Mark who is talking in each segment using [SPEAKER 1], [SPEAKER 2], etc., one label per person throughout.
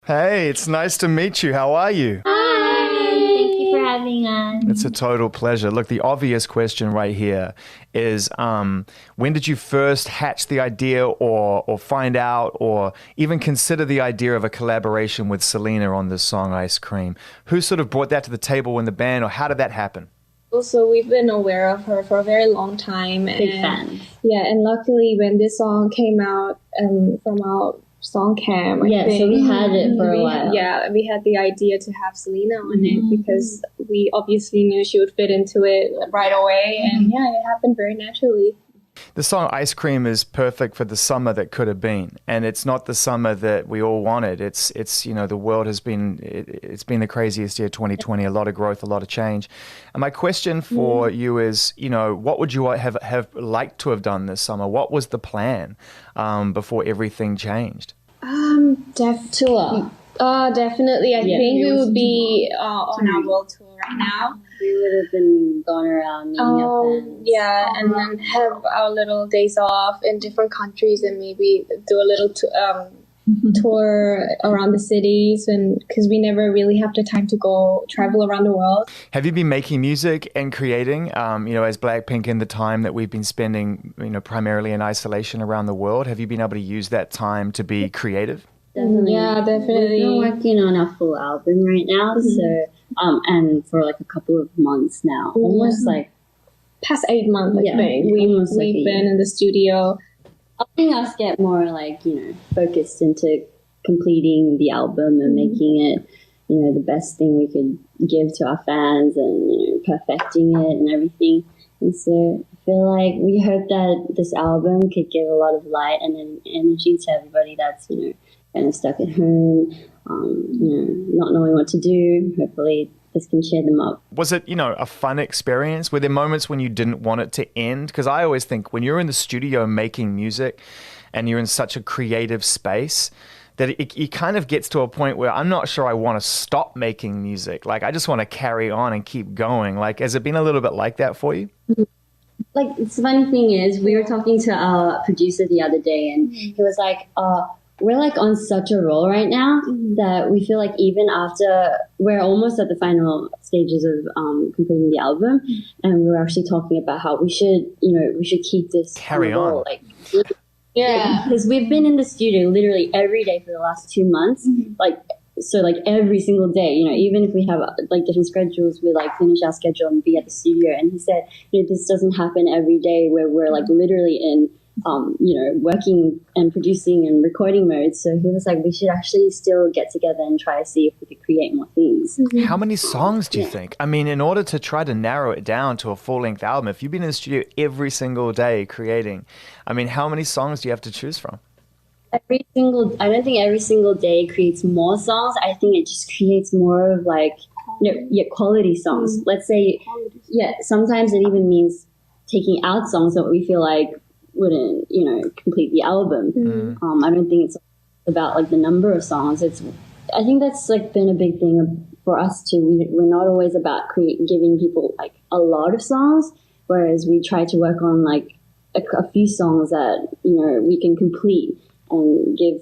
[SPEAKER 1] Hey, it's nice to meet you. How are you?
[SPEAKER 2] Hi, thank you for having us.
[SPEAKER 1] It's a total pleasure. Look, the obvious question right here is when did you first hatch the idea or find out or even consider the idea of a collaboration with Selena on this song Ice Cream? Who sort of brought that to the table in the band, or how did that happen?
[SPEAKER 3] Also, we've been aware of her for a very long time.
[SPEAKER 2] Big fans.
[SPEAKER 3] Yeah, and luckily when this song came out from our song camp, I think,
[SPEAKER 2] so we had it for a while.
[SPEAKER 3] Yeah, we had the idea to have Selena on it because we obviously knew she would fit into it right away. And yeah, it happened very naturally.
[SPEAKER 1] The song Ice Cream is perfect for the summer that could have been, and it's not the summer that we all wanted. It's the world has been, it's been the craziest year, 2020, a lot of growth, a lot of change. And my question for you is, what would you have liked to have done this summer? What was the plan before everything changed?
[SPEAKER 2] Tour.
[SPEAKER 3] Definitely. I think we would be on our world tour right now.
[SPEAKER 2] We would have been going around meeting our fans.
[SPEAKER 3] Yeah, and then have our little days off in different countries and maybe do a little tour around the cities, and because we never really have the time to go travel around the world.
[SPEAKER 1] Have you been making music and creating, as Blackpink in the time that we've been spending, primarily in isolation around the world? Have you been able to use that time to be creative?
[SPEAKER 2] Definitely.
[SPEAKER 3] Yeah, definitely.
[SPEAKER 2] We've been working on our full album right now, so and for like a couple of months now, almost like
[SPEAKER 3] past 8 months. I think we've been in the studio.
[SPEAKER 2] Helping us get more focused into completing the album and making it the best thing we could give to our fans, and perfecting it and everything. And so I feel like we hope that this album could give a lot of light and energy to everybody that's kind of stuck at home, not knowing what to do. Hopefully this can cheer them up.
[SPEAKER 1] Was it, a fun experience? Were there moments when you didn't want it to end? Because I always think when you're in the studio making music and you're in such a creative space, that it kind of gets to a point where I'm not sure I want to stop making music. Like, I just want to carry on and keep going. Like, has it been a little bit like that for you?
[SPEAKER 2] Like, the funny thing is, we were talking to our producer the other day, and he was like, we're like on such a roll right now that we feel like even after we're almost at the final stages of completing the album, and we were actually talking about how we should keep this
[SPEAKER 1] carry on.
[SPEAKER 2] Like, because we've been in the studio literally every day for the last 2 months, like every single day. Even if we have like different schedules, we like finish our schedule and be at the studio. And he said, this doesn't happen every day where we're like literally in working and producing and recording mode. So he was like, we should actually still get together and try to see if we could create more things.
[SPEAKER 1] How many songs do you think? I mean, in order to try to narrow it down to a full-length album, if you've been in the studio every single day creating, I mean, how many songs do you have to choose from?
[SPEAKER 2] I don't think every single day creates more songs. I think it just creates more of like, quality songs. Let's say, sometimes it even means taking out songs that we feel like wouldn't complete the album. I don't think it's about like the number of songs. I think that's like been a big thing for us too. We're not always about giving people like a lot of songs, whereas we try to work on like a few songs that we can complete and give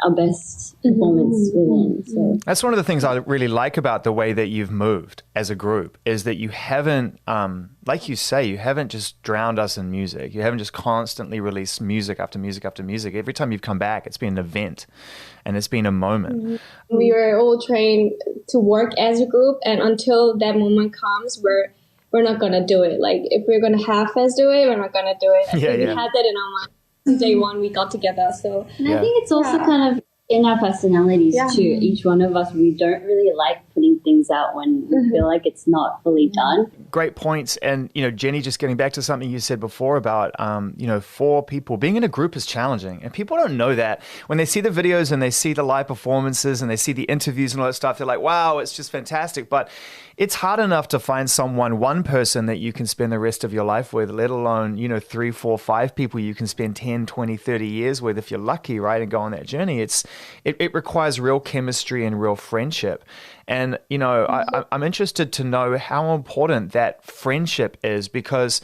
[SPEAKER 2] our best performance within. So
[SPEAKER 1] that's one of the things I really like about the way that you've moved as a group, is that you haven't, like you say, you haven't just drowned us in music. You haven't just constantly released music after music after music. Every time you've come back, it's been an event and it's been a moment.
[SPEAKER 3] We were all trained to work as a group, and until that moment comes, we're not gonna do it. Like, if we're gonna half-ass do it, we're not gonna do it. I think we had that in our mind. Day one we got together, so
[SPEAKER 2] and I think it's also kind of in our personalities too. Each one of us, we don't really like putting things out when we feel like it's not fully done.
[SPEAKER 1] Great points. And Jenny, just getting back to something you said before about for people, being in a group is challenging, and people don't know that. When they see the videos and they see the live performances and they see the interviews and all that stuff, they're like, wow, it's just fantastic. But it's hard enough to find one person that you can spend the rest of your life with, let alone 3, 4, 5 people you can spend 10, 20, 30 years with if you're lucky, right, and go on that journey. It requires real chemistry and real friendship. And I'm interested to know how important that friendship is, because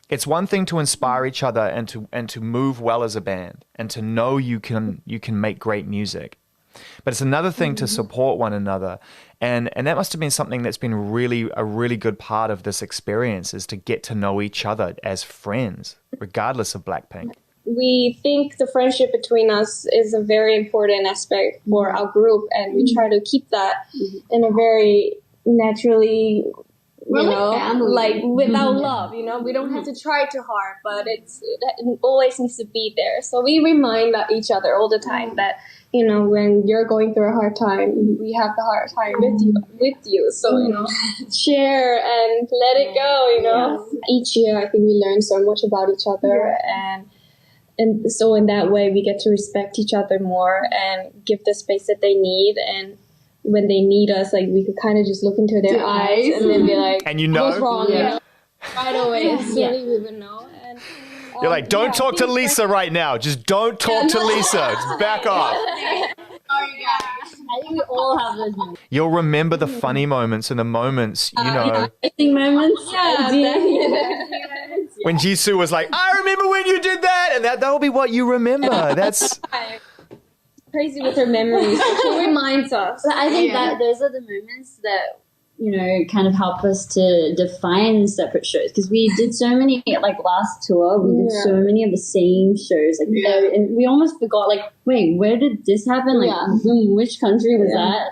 [SPEAKER 1] it's one thing to inspire each other and to move well as a band and to know you can make great music. But it's another thing to support one another. And that must have been something that's been a really good part of this experience, is to get to know each other as friends, regardless of Blackpink.
[SPEAKER 3] We think the friendship between us is a very important aspect for our group, and we try to keep that in a very naturally, like without love, we don't have to try too hard, but it always needs to be there. So we remind each other all the time that, when you're going through a hard time, we have the hard time with you. So, share and let it go, Each year, I think we learn so much about each other, and so in that way, we get to respect each other more and give the space that they need. And when they need us, like, we could kind of just look into their eyes and then be like,
[SPEAKER 1] and
[SPEAKER 3] what's wrong? Right away, we would know. And
[SPEAKER 1] you're like, don't talk to Lisa right now. Just don't talk to Lisa. Just back off.
[SPEAKER 2] Sorry, guys. I think we all have those moments.
[SPEAKER 1] You'll remember the funny moments and the moments,
[SPEAKER 2] Embarrassing moments.
[SPEAKER 1] When Jisoo was like, I remember when you did that. And that'll be what you remember. That's
[SPEAKER 3] crazy with her memories. She reminds us.
[SPEAKER 2] But I think that those are the moments that, kind of help us to define separate shows. Because we did so many, like last tour, we did so many of the same shows. Like, and we almost forgot, like, wait, where did this happen? Like, which country was that?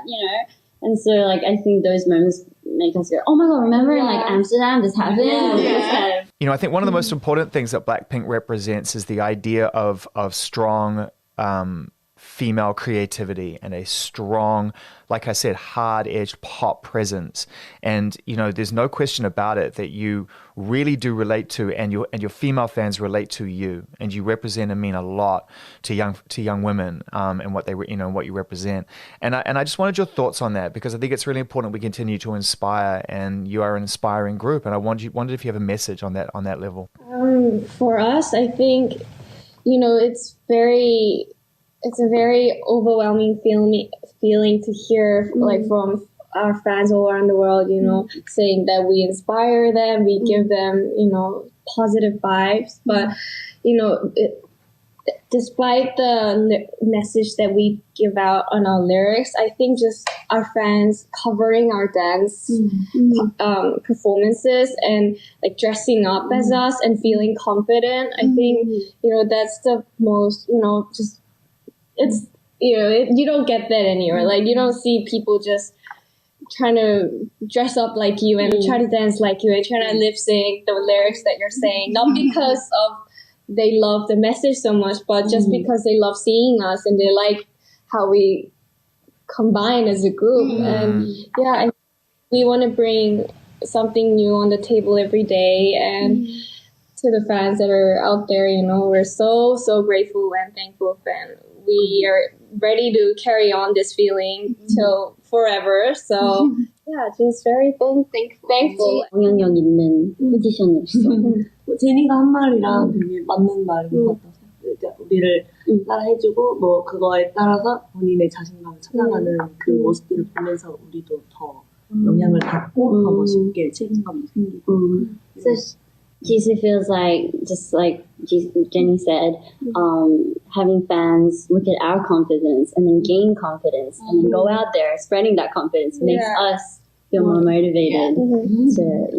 [SPEAKER 2] And so, like, I think those moments make us go, oh my God, remember in like Amsterdam this happened?
[SPEAKER 1] I think one of the most important things that Blackpink represents is the idea of strong female creativity and a strong, like I said, hard-edged pop presence. And, there's no question about it that you really do relate to, and your female fans relate to you, and you represent and mean a lot to young women, and what what you represent. And I just wanted your thoughts on that, because I think it's really important we continue to inspire, and you are an inspiring group. And I wondered if you have a message on that level.
[SPEAKER 3] For us, I think, it's a very overwhelming feeling to hear, like, from our fans all around the world, saying that we inspire them, we give them, positive vibes. But, despite the message that we give out on our lyrics, I think just our fans covering our dance performances and, like, dressing up as us and feeling confident, I think, that's the most, just... It's, you don't get that anywhere. Like, you don't see people just trying to dress up like you and try to dance like you and trying to lip sync the lyrics that you're saying. Not because of they love the message so much, but just because they love seeing us and they like how we combine as a group. And we want to bring something new on the table every day. And to the fans that are out there, we're so, so grateful and thankful, and we are ready to carry on this feeling till forever. So just very thankful.
[SPEAKER 2] 영향력 있는 포지션이었어.
[SPEAKER 4] 제니가 한 말이랑 되게 맞는 말인 것 같아서, 그러니까 우리를 따라해주고 그거에 따라서 본인의 자신감을 찾아가는 그 모습들을 보면서 우리도 더 영향을 받고 더 멋있게 책임감도 생기고.
[SPEAKER 2] Jisoo feels like, just like Jenny said, having fans look at our confidence and then gain confidence and then go out there spreading that confidence makes us feel more motivated.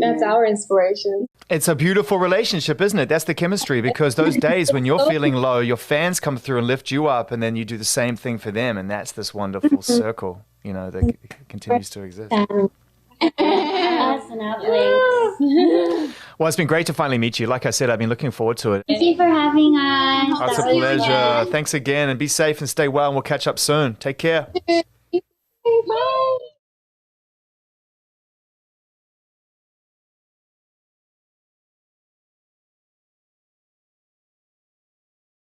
[SPEAKER 3] That's our inspiration.
[SPEAKER 1] It's a beautiful relationship, isn't it? That's the chemistry, because those days when you're feeling low, your fans come through and lift you up, and then you do the same thing for them, and that's this wonderful circle, that continues to exist. Well, it's been great to finally meet you. Like I said, I've been looking forward to it.
[SPEAKER 2] Thank you for having us.
[SPEAKER 1] Oh, it's a pleasure. Thanks again, and be safe and stay well, and we'll catch up soon. Take care.
[SPEAKER 3] Bye.